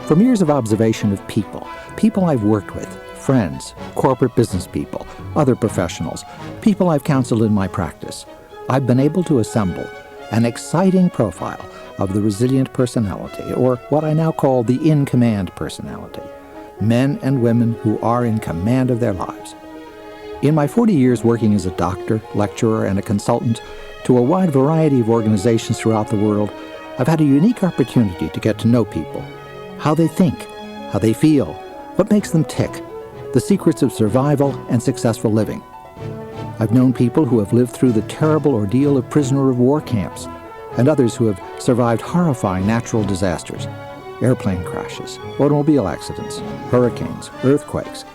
From years of observation of people I've worked with, friends, corporate business people, other professionals, people I've counseled in my practice, I've been able to assemble an exciting profile of the resilient personality, or what I now call the in-command personality, men and women who are in command of their lives. In my 40 years working as a doctor, lecturer, and a consultant to a wide variety of organizations throughout the world, I've had a unique opportunity to get to know people, how they think, how they feel, what makes them tick, the secrets of survival and successful living. I've known people who have lived through the terrible ordeal of prisoner of war camps, and others who have survived horrifying natural disasters, airplane crashes, automobile accidents, hurricanes, earthquakes,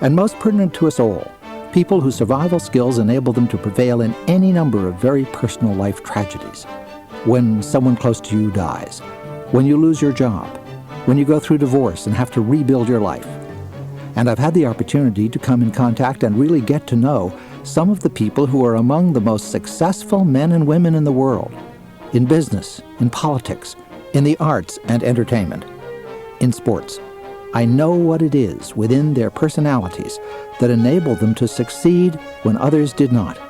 and most pertinent to us all, people whose survival skills enable them to prevail in any number of very personal life tragedies. When someone close to you dies, when you lose your job, when you go through divorce and have to rebuild your life. And I've had the opportunity to come in contact and really get to know some of the people who are among the most successful men and women in the world, in business, in politics, in the arts and entertainment, in sports. I know what it is within their personalities that enabled them to succeed when others did not,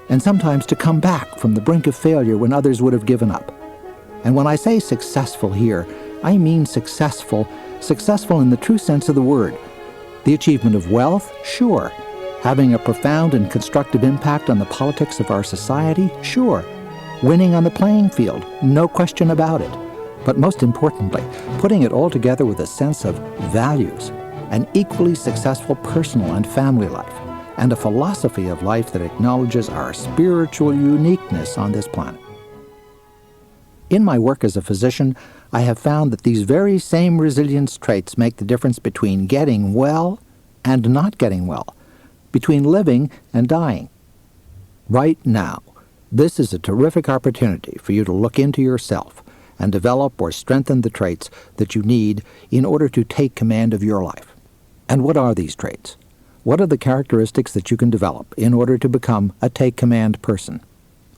and sometimes to come back from the brink of failure when others would have given up. And when I say successful here, I mean successful in the true sense of the word. The achievement of wealth, sure. Having a profound and constructive impact on the politics of our society, sure. Winning on the playing field, no question about it. But most importantly, putting it all together with a sense of values, an equally successful personal and family life, and a philosophy of life that acknowledges our spiritual uniqueness on this planet. In my work as a physician, I have found that these very same resilience traits make the difference between getting well and not getting well, between living and dying. Right now, this is a terrific opportunity for you to look into yourself and develop or strengthen the traits that you need in order to take command of your life. And what are these traits? What are the characteristics that you can develop in order to become a take-command person?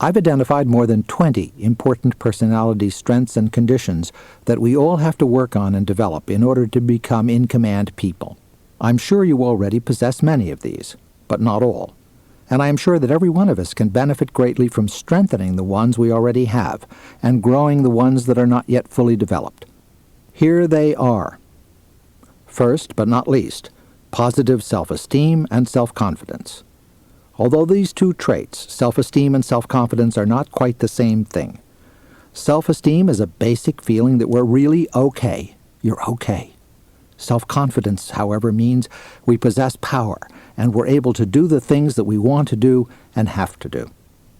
I've identified more than 20 important personality strengths and conditions that we all have to work on and develop in order to become in-command people. I'm sure you already possess many of these, but not all. And I am sure that every one of us can benefit greatly from strengthening the ones we already have and growing the ones that are not yet fully developed. Here they are. First, but not least, positive self-esteem and self-confidence. Although these two traits, self-esteem and self-confidence, are not quite the same thing. Self-esteem is a basic feeling that we're really okay. You're okay. Self-confidence, however, means we possess power and we're able to do the things that we want to do and have to do.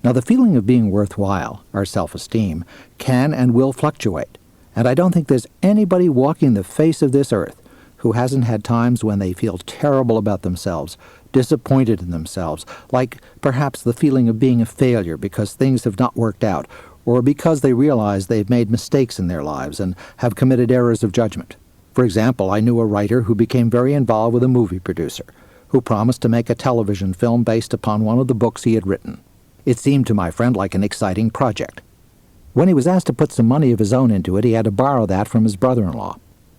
Now, the feeling of being worthwhile, our self-esteem, can and will fluctuate, and I don't think there's anybody walking the face of this earth who hasn't had times when they feel terrible about themselves, disappointed in themselves, like perhaps the feeling of being a failure because things have not worked out, or because they realize they've made mistakes in their lives and have committed errors of judgment. For example, I knew a writer who became very involved with a movie producer, who promised to make a television film based upon one of the books he had written. It seemed to my friend like an exciting project. When he was asked to put some money of his own into it, he had to borrow that from his brother-in-law.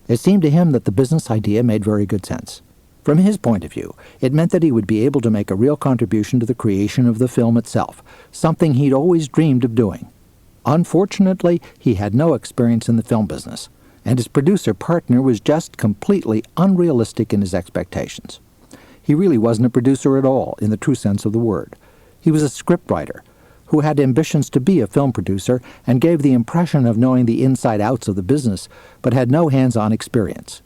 It seemed to him that the business idea made very good sense. From his point of view, it meant that he would be able to make a real contribution to the creation of the film itself, something he'd always dreamed of doing. Unfortunately, he had no experience in the film business, and his producer partner was just completely unrealistic in his expectations. He really wasn't a producer at all, in the true sense of the word. He was a scriptwriter who had ambitions to be a film producer and gave the impression of knowing the inside-outs of the business, but had no hands-on experience.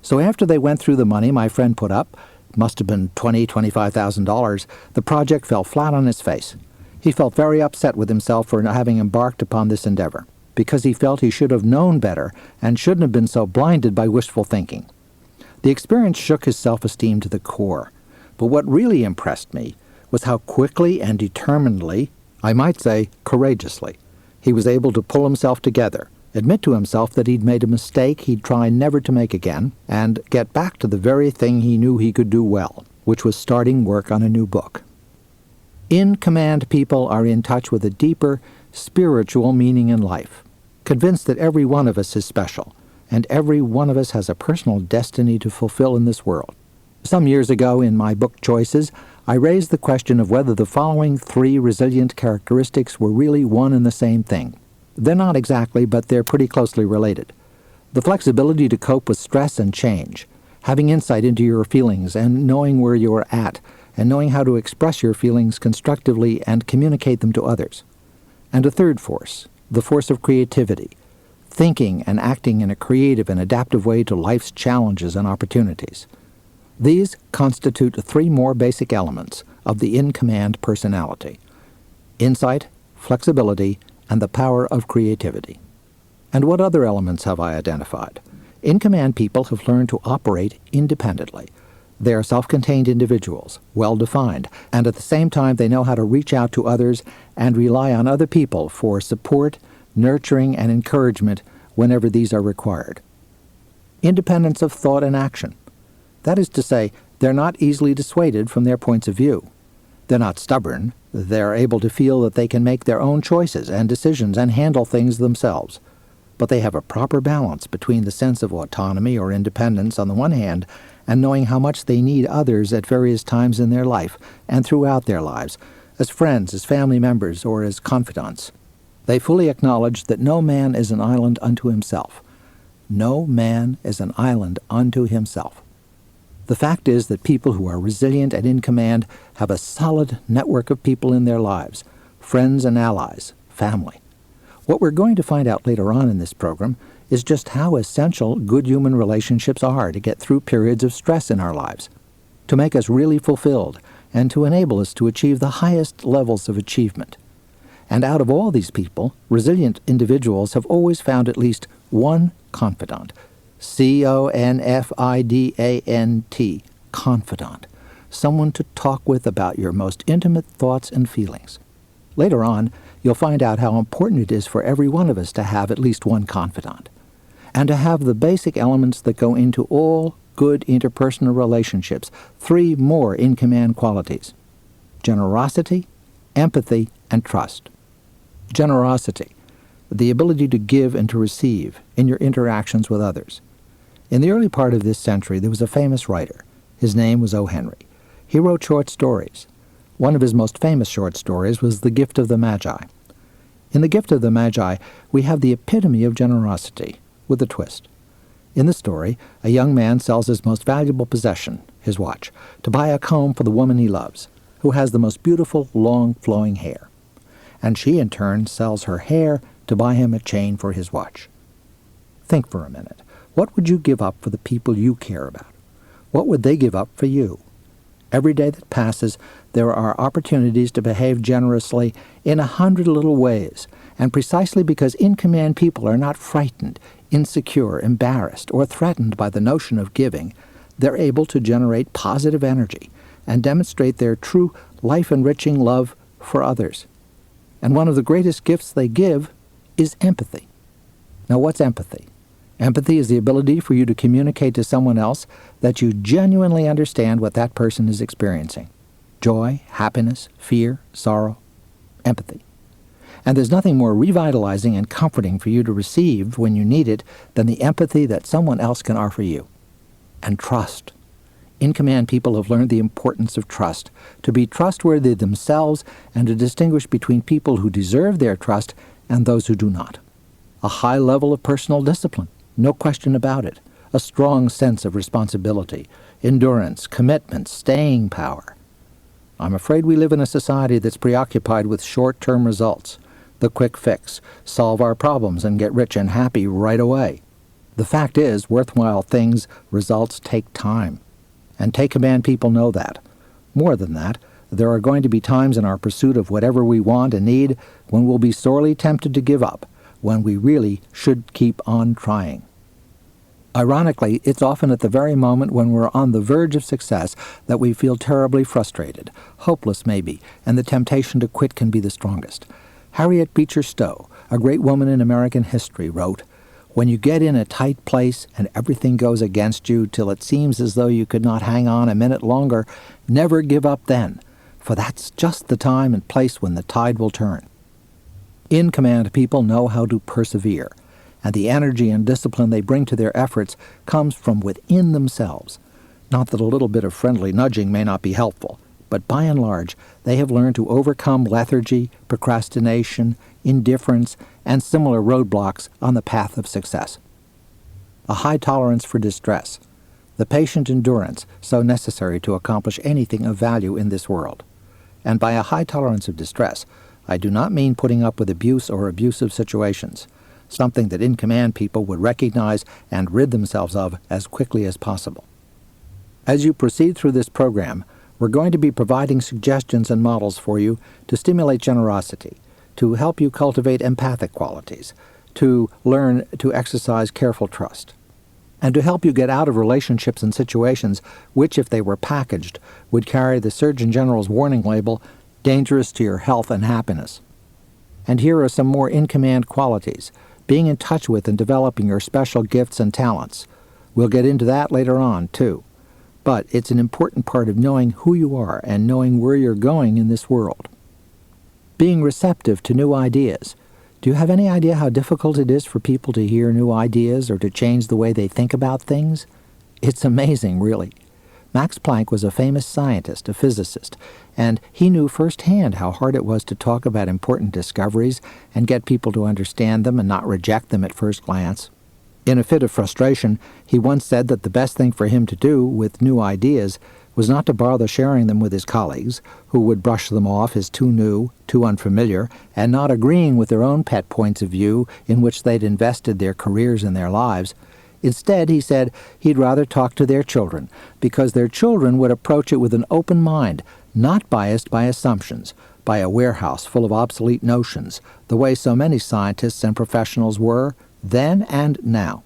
So after they went through the money my friend put up, it must have been $25,000, the project fell flat on its face. He felt very upset with himself for having embarked upon this endeavor, because he felt he should have known better and shouldn't have been so blinded by wishful thinking. The experience shook his self-esteem to the core, but what really impressed me was how quickly and determinedly, I might say courageously, he was able to pull himself together, admit to himself that he'd made a mistake he'd try never to make again, and get back to the very thing he knew he could do well, which was starting work on a new book. In-command people are in touch with a deeper, spiritual meaning in life, convinced that every one of us is special, and every one of us has a personal destiny to fulfill in this world. Some years ago, in my book Choices, I raised the question of whether the following 3 resilient characteristics were really one and the same thing. They're not exactly, but they're pretty closely related. The flexibility to cope with stress and change, having insight into your feelings and knowing where you're at, and knowing how to express your feelings constructively and communicate them to others. And a third force, the force of creativity, thinking and acting in a creative and adaptive way to life's challenges and opportunities. These constitute 3 more basic elements of the in-command personality: insight, flexibility, and the power of creativity. And what other elements have I identified? In-command people have learned to operate independently. They are self-contained individuals, well-defined, and at the same time they know how to reach out to others and rely on other people for support, nurturing, and encouragement whenever these are required. Independence of thought and action. That is to say, they're not easily dissuaded from their points of view. They're not stubborn. They're able to feel that they can make their own choices and decisions and handle things themselves. But they have a proper balance between the sense of autonomy or independence on the one hand and knowing how much they need others at various times in their life and throughout their lives, as friends, as family members, or as confidants. They fully acknowledge that no man is an island unto himself. No man is an island unto himself. The fact is that people who are resilient and in command have a solid network of people in their lives, friends and allies, family. What we're going to find out later on in this program is just how essential good human relationships are to get through periods of stress in our lives, to make us really fulfilled, and to enable us to achieve the highest levels of achievement. And out of all these people, resilient individuals have always found at least one confidant. C-O-N-F-I-D-A-N-T, confidant, someone to talk with about your most intimate thoughts and feelings. Later on, you'll find out how important it is for every one of us to have at least one confidant, and to have the basic elements that go into all good interpersonal relationships, 3 more in-command qualities: generosity, empathy, and trust. Generosity, the ability to give and to receive in your interactions with others. In the early part of this century, there was a famous writer. His name was O. Henry. He wrote short stories. One of his most famous short stories was The Gift of the Magi. In The Gift of the Magi, we have the epitome of generosity, with a twist. In the story, a young man sells his most valuable possession, his watch, to buy a comb for the woman he loves, who has the most beautiful, long, flowing hair. And she, in turn, sells her hair to buy him a chain for his watch. Think for a minute. What would you give up for the people you care about? What would they give up for you? Every day that passes, there are opportunities to behave generously in 100 little ways, and precisely because in-command people are not frightened, insecure, embarrassed, or threatened by the notion of giving, they're able to generate positive energy and demonstrate their true life-enriching love for others. And one of the greatest gifts they give is empathy. Now, what's empathy? Empathy is the ability for you to communicate to someone else that you genuinely understand what that person is experiencing. Joy, happiness, fear, sorrow, empathy. And there's nothing more revitalizing and comforting for you to receive when you need it than the empathy that someone else can offer you. And trust. In-command people have learned the importance of trust, to be trustworthy themselves and to distinguish between people who deserve their trust and those who do not. A high level of personal discipline. No question about it. A strong sense of responsibility, endurance, commitment, staying power. I'm afraid we live in a society that's preoccupied with short-term results. The quick fix, solve our problems and get rich and happy right away. The fact is, worthwhile things, results take time. And take-command people know that. More than that, there are going to be times in our pursuit of whatever we want and need when we'll be sorely tempted to give up, when we really should keep on trying. Ironically, it's often at the very moment when we're on the verge of success that we feel terribly frustrated, hopeless maybe, and the temptation to quit can be the strongest. Harriet Beecher Stowe, a great woman in American history, wrote, "When you get in a tight place and everything goes against you till it seems as though you could not hang on a minute longer, never give up then, for that's just the time and place when the tide will turn." In-command people know how to persevere, and the energy and discipline they bring to their efforts comes from within themselves. Not that a little bit of friendly nudging may not be helpful, but by and large, they have learned to overcome lethargy, procrastination, indifference, and similar roadblocks on the path of success. A high tolerance for distress, the patient endurance so necessary to accomplish anything of value in this world. And by a high tolerance of distress, I do not mean putting up with abuse or abusive situations, something that in-command people would recognize and rid themselves of as quickly as possible. As you proceed through this program, we're going to be providing suggestions and models for you to stimulate generosity, to help you cultivate empathic qualities, to learn to exercise careful trust, and to help you get out of relationships and situations which, if they were packaged, would carry the Surgeon General's warning label, dangerous to your health and happiness. And here are some more in-command qualities, being in touch with and developing your special gifts and talents. We'll get into that later on, too. But it's an important part of knowing who you are and knowing where you're going in this world. Being receptive to new ideas. Do you have any idea how difficult it is for people to hear new ideas or to change the way they think about things? It's amazing, really. Max Planck was a famous scientist, a physicist, and he knew firsthand how hard it was to talk about important discoveries and get people to understand them and not reject them at first glance. In a fit of frustration, he once said that the best thing for him to do with new ideas was not to bother sharing them with his colleagues, who would brush them off as too new, too unfamiliar, and not agreeing with their own pet points of view in which they'd invested their careers and their lives. Instead, he said he'd rather talk to their children, because their children would approach it with an open mind, not biased by assumptions, by a warehouse full of obsolete notions, the way so many scientists and professionals were, then and now.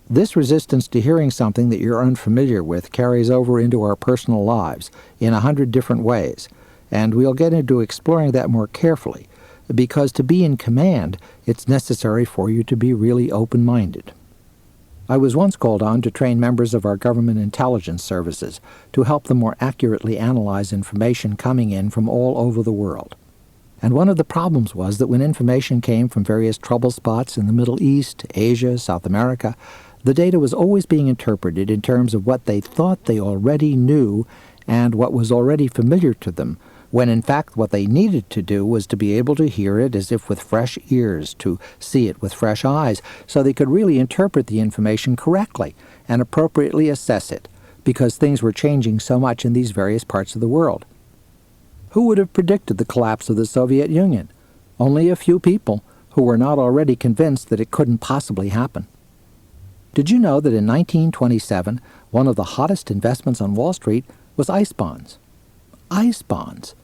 This resistance to hearing something that you're unfamiliar with carries over into our personal lives in 100 different ways, and we'll get into exploring that more carefully, because to be in command, it's necessary for you to be really open-minded. I was once called on to train members of our government intelligence services to help them more accurately analyze information coming in from all over the world. And one of the problems was that when information came from various trouble spots in the Middle East, Asia, South America, the data was always being interpreted in terms of what they thought they already knew and what was already familiar to them, when in fact what they needed to do was to be able to hear it as if with fresh ears, to see it with fresh eyes, so they could really interpret the information correctly and appropriately assess it, because things were changing so much in these various parts of the world. Who would have predicted the collapse of the Soviet Union? Only a few people who were not already convinced that it couldn't possibly happen. Did you know that in 1927, one of the hottest investments on Wall Street was ice bonds? Ice bonds.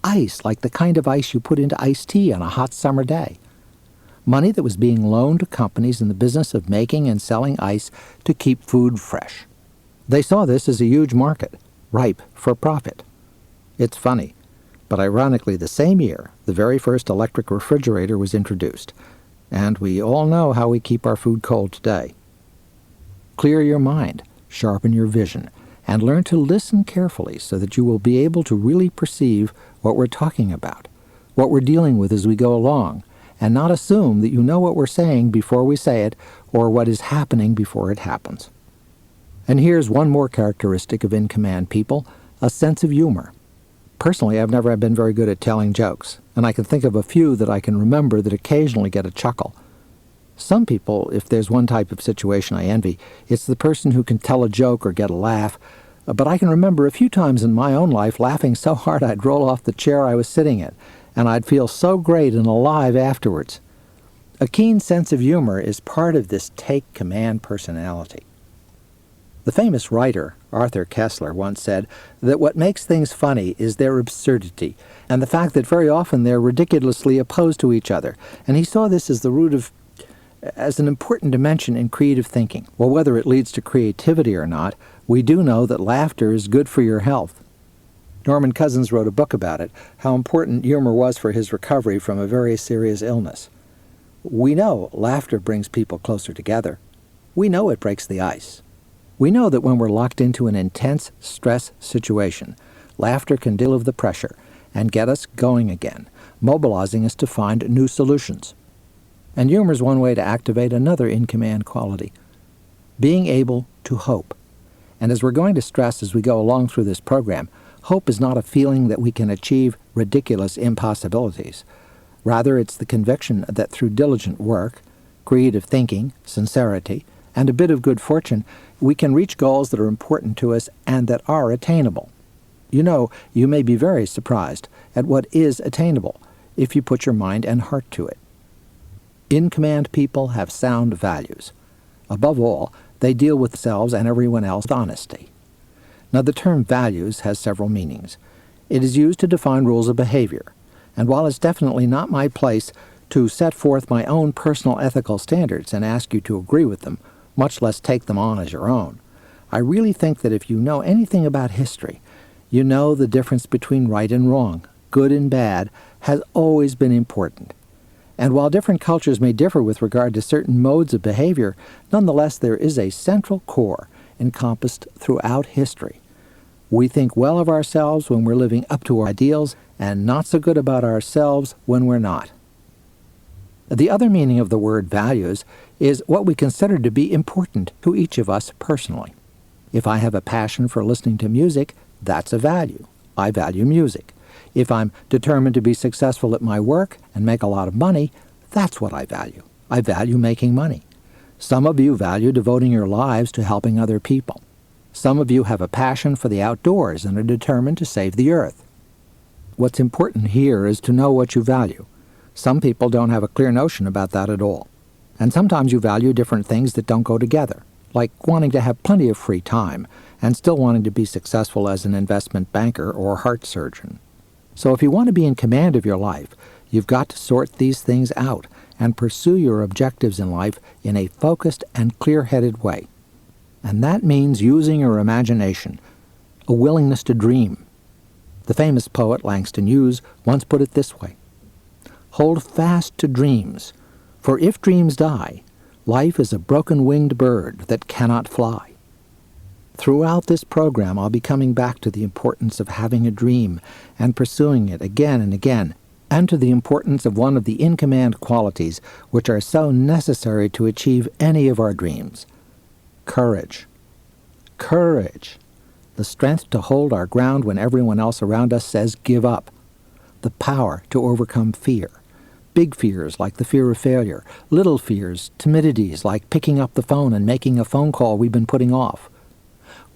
Ice, like the kind of ice you put into iced tea on a hot summer day. Money that was being loaned to companies in the business of making and selling ice to keep food fresh. They saw this as a huge market, ripe for profit. It's funny, but ironically the same year, the very first electric refrigerator was introduced, and we all know how we keep our food cold today. Clear your mind, sharpen your vision, and learn to listen carefully so that you will be able to really perceive what we're talking about, what we're dealing with as we go along, and not assume that you know what we're saying before we say it or what is happening before it happens. And here's one more characteristic of in-command people, a sense of humor. Personally, I've never been very good at telling jokes, and I can think of a few that I can remember that occasionally get a chuckle. Some people, if there's one type of situation I envy, it's the person who can tell a joke or get a laugh, but I can remember a few times in my own life laughing so hard I'd roll off the chair I was sitting in, and I'd feel so great and alive afterwards. A keen sense of humor is part of this take-command personality. The famous writer, Arthur Koestler, once said that what makes things funny is their absurdity, and the fact that very often they're ridiculously opposed to each other, and he saw this as the root of as an important dimension in creative thinking. Well, whether it leads to creativity or not, we do know that laughter is good for your health. Norman Cousins wrote a book about it, how important humor was for his recovery from a very serious illness. We know laughter brings people closer together. We know it breaks the ice. We know that when we're locked into an intense stress situation, laughter can relieve the pressure and get us going again, mobilizing us to find new solutions. And humor is one way to activate another in-command quality, being able to hope. And as we're going to stress as we go along through this program, hope is not a feeling that we can achieve ridiculous impossibilities. Rather, it's the conviction that through diligent work, creative thinking, sincerity, and a bit of good fortune, we can reach goals that are important to us and that are attainable. You know, you may be very surprised at what is attainable if you put your mind and heart to it. In-command people have sound values. Above all, they deal with themselves and everyone else with honesty. Now, the term values has several meanings. It is used to define rules of behavior, and while it's definitely not my place to set forth my own personal ethical standards and ask you to agree with them, much less take them on as your own, I really think that if you know anything about history, you know the difference between right and wrong, good and bad, has always been important. And while different cultures may differ with regard to certain modes of behavior, nonetheless there is a central core encompassed throughout history. We think well of ourselves when we're living up to our ideals, and not so good about ourselves when we're not. The other meaning of the word values is what we consider to be important to each of us personally. If I have a passion for listening to music, that's a value. I value music. If I'm determined to be successful at my work and make a lot of money, that's what I value. I value making money. Some of you value devoting your lives to helping other people. Some of you have a passion for the outdoors and are determined to save the earth. What's important here is to know what you value. Some people don't have a clear notion about that at all. And sometimes you value different things that don't go together, like wanting to have plenty of free time and still wanting to be successful as an investment banker or heart surgeon. So if you want to be in command of your life, you've got to sort these things out and pursue your objectives in life in a focused and clear-headed way. And that means using your imagination, a willingness to dream. The famous poet Langston Hughes once put it this way: "Hold fast to dreams, for if dreams die, life is a broken-winged bird that cannot fly." Throughout this program, I'll be coming back to the importance of having a dream and pursuing it again and again, and to the importance of one of the in-command qualities which are so necessary to achieve any of our dreams: courage. Courage. The strength to hold our ground when everyone else around us says give up. The power to overcome fear. Big fears like the fear of failure. Little fears, timidities like picking up the phone and making a phone call we've been putting off.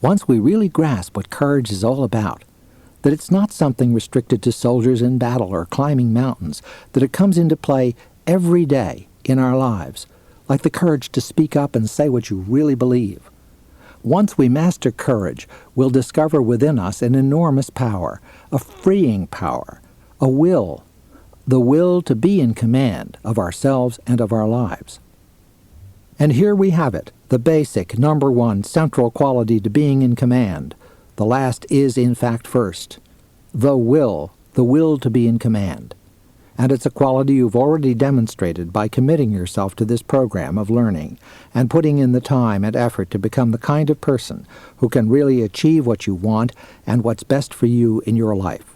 Once we really grasp what courage is all about, that it's not something restricted to soldiers in battle or climbing mountains, that it comes into play every day in our lives, like the courage to speak up and say what you really believe. Once we master courage, we'll discover within us an enormous power, a freeing power, a will, the will to be in command of ourselves and of our lives. And here we have it, the basic, number one, central quality to being in command. The last is, in fact, first. The will to be in command. And it's a quality you've already demonstrated by committing yourself to this program of learning and putting in the time and effort to become the kind of person who can really achieve what you want and what's best for you in your life.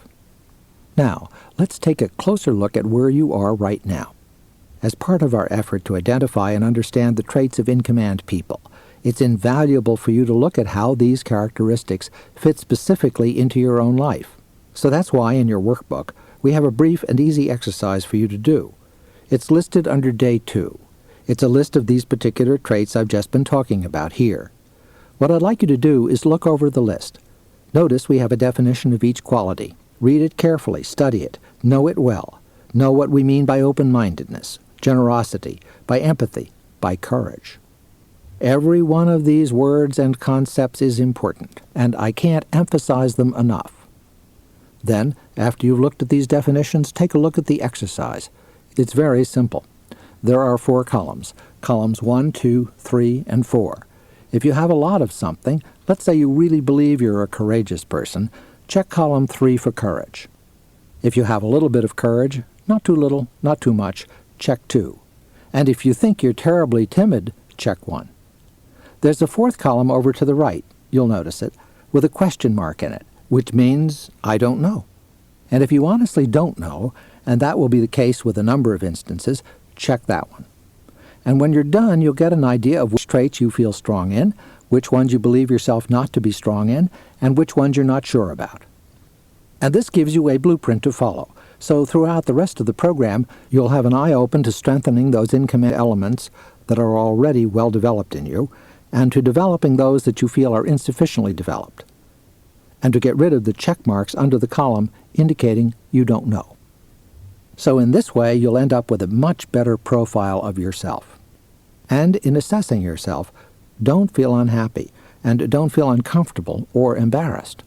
Now, let's take a closer look at where you are right now. As part of our effort to identify and understand the traits of in-command people, it's invaluable for you to look at how these characteristics fit specifically into your own life. So that's why in your workbook, we have a brief and easy exercise for you to do. It's listed under Day 2. It's a list of these particular traits I've just been talking about here. What I'd like you to do is look over the list. Notice we have a definition of each quality. Read it carefully, study it, know it well. Know what we mean by open-mindedness, generosity, by empathy, by courage. Every one of these words and concepts is important, and I can't emphasize them enough. Then, after you've looked at these definitions, take a look at the exercise. It's very simple. There are 4 columns, columns 1, 2, 3, and 4. If you have a lot of something, let's say you really believe you're a courageous person, check column 3 for courage. If you have a little bit of courage, not too little, not too much, check 2. And if you think you're terribly timid, check 1. There's a 4th column over to the right, you'll notice it, with a question mark in it, which means I don't know. And if you honestly don't know, and that will be the case with a number of instances, check that one. And when you're done, you'll get an idea of which traits you feel strong in, which ones you believe yourself not to be strong in, and which ones you're not sure about. And this gives you a blueprint to follow. So throughout the rest of the program, you'll have an eye open to strengthening those incoming elements that are already well developed in you, and to developing those that you feel are insufficiently developed, and to get rid of the check marks under the column indicating you don't know. So in this way, you'll end up with a much better profile of yourself. And in assessing yourself, don't feel unhappy, and don't feel uncomfortable or embarrassed.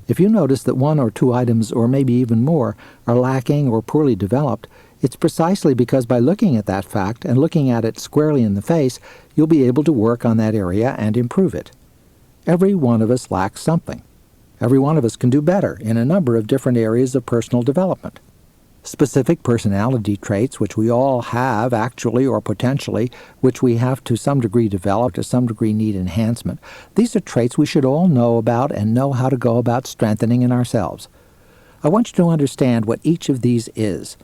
If you notice that one or two items, or maybe even more, are lacking or poorly developed, it's precisely because by looking at that fact and looking at it squarely in the face, you'll be able to work on that area and improve it. Every one of us lacks something. Every one of us can do better in a number of different areas of personal development. Specific personality traits, which we all have actually or potentially, which we have to some degree developed, to some degree need enhancement, these are traits we should all know about and know how to go about strengthening in ourselves. I want you to understand what each of these is,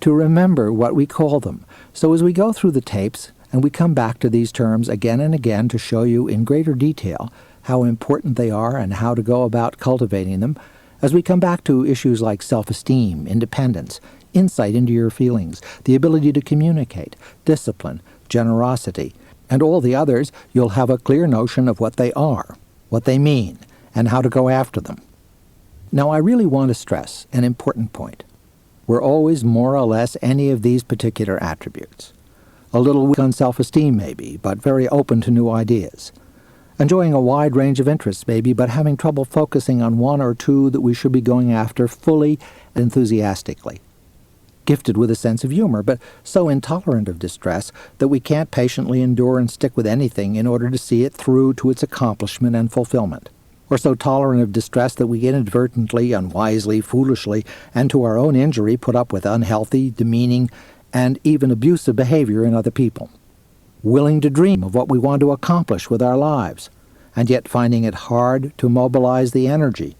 to remember what we call them. So as we go through the tapes, and we come back to these terms again and again to show you in greater detail how important they are and how to go about cultivating them, as we come back to issues like self-esteem, independence, insight into your feelings, the ability to communicate, discipline, generosity, and all the others, you'll have a clear notion of what they are, what they mean, and how to go after them. Now, I really want to stress an important point. We're always more or less any of these particular attributes. A little weak on self-esteem maybe, but very open to new ideas. Enjoying a wide range of interests maybe, but having trouble focusing on one or two that we should be going after fully and enthusiastically. Gifted with a sense of humor, but so intolerant of distress that we can't patiently endure and stick with anything in order to see it through to its accomplishment and fulfillment. Or so tolerant of distress that we inadvertently, unwisely, foolishly, and to our own injury put up with unhealthy, demeaning, and even abusive behavior in other people. Willing to dream of what we want to accomplish with our lives, and yet finding it hard to mobilize the energy,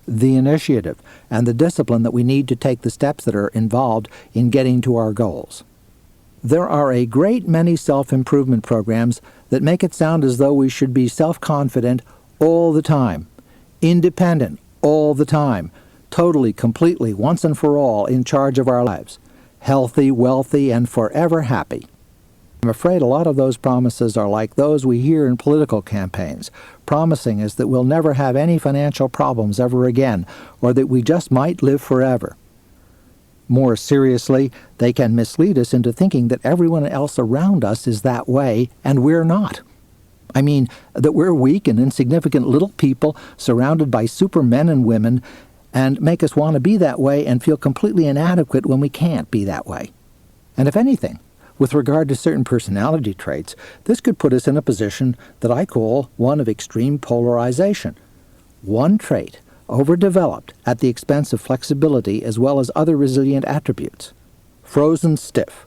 the initiative, and the discipline that we need to take the steps that are involved in getting to our goals. There are a great many self-improvement programs that make it sound as though we should be self-confident all the time, independent all the time, totally, completely, once and for all in charge of our lives, healthy, wealthy, and forever happy. I'm afraid a lot of those promises are like those we hear in political campaigns, promising us that we'll never have any financial problems ever again, or that we just might live forever. More seriously, they can mislead us into thinking that everyone else around us is that way, and we're not. I mean, that we're weak and insignificant little people surrounded by supermen and women, and make us want to be that way and feel completely inadequate when we can't be that way. And if anything, with regard to certain personality traits, this could put us in a position that I call one of extreme polarization. One trait overdeveloped at the expense of flexibility as well as other resilient attributes. Frozen stiff.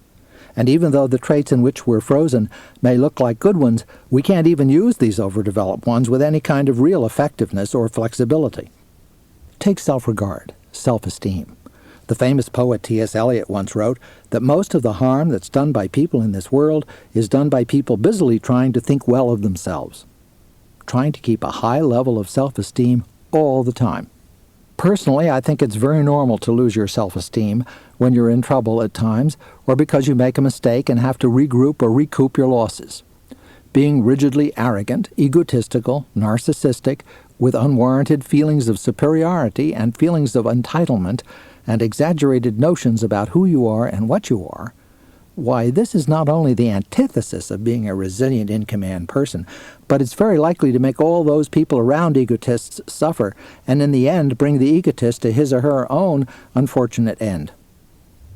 And even though the traits in which we're frozen may look like good ones, we can't even use these overdeveloped ones with any kind of real effectiveness or flexibility. Take self-regard, self-esteem. The famous poet T.S. Eliot once wrote that most of the harm that's done by people in this world is done by people busily trying to think well of themselves, trying to keep a high level of self-esteem all the time. Personally, I think it's very normal to lose your self-esteem when you're in trouble at times, or because you make a mistake and have to regroup or recoup your losses. Being rigidly arrogant, egotistical, narcissistic, with unwarranted feelings of superiority and feelings of entitlement, and exaggerated notions about who you are and what you are, why, this is not only the antithesis of being a resilient, in-command person, but it's very likely to make all those people around egotists suffer, and in the end bring the egotist to his or her own unfortunate end.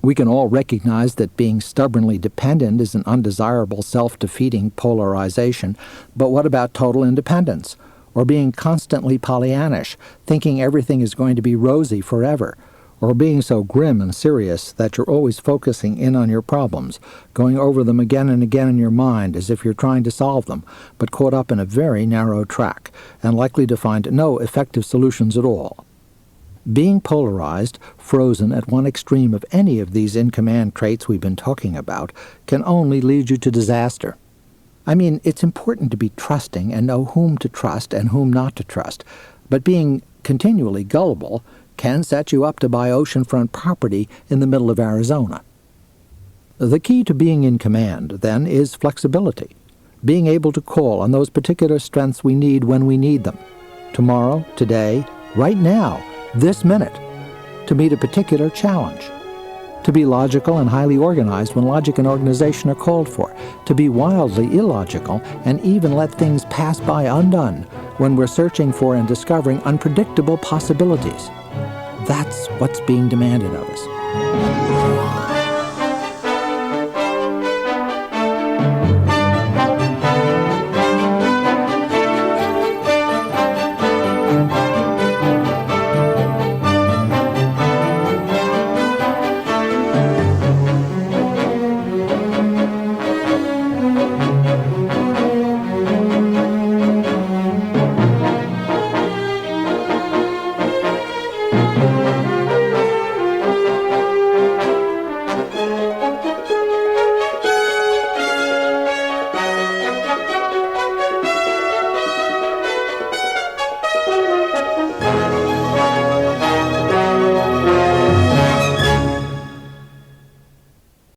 We can all recognize that being stubbornly dependent is an undesirable, self-defeating polarization, but what about total independence? Or being constantly Pollyannish, thinking everything is going to be rosy forever? Or being so grim and serious that you're always focusing in on your problems, going over them again and again in your mind as if you're trying to solve them, but caught up in a very narrow track, and likely to find no effective solutions at all. Being polarized, frozen at one extreme of any of these in-command traits we've been talking about, can only lead you to disaster. I mean, it's important to be trusting and know whom to trust and whom not to trust, but being continually gullible can set you up to buy oceanfront property in the middle of Arizona. The key to being in command, then, is flexibility, being able to call on those particular strengths we need when we need them, tomorrow, today, right now, this minute, to meet a particular challenge, to be logical and highly organized when logic and organization are called for, to be wildly illogical and even let things pass by undone when we're searching for and discovering unpredictable possibilities. That's what's being demanded of us.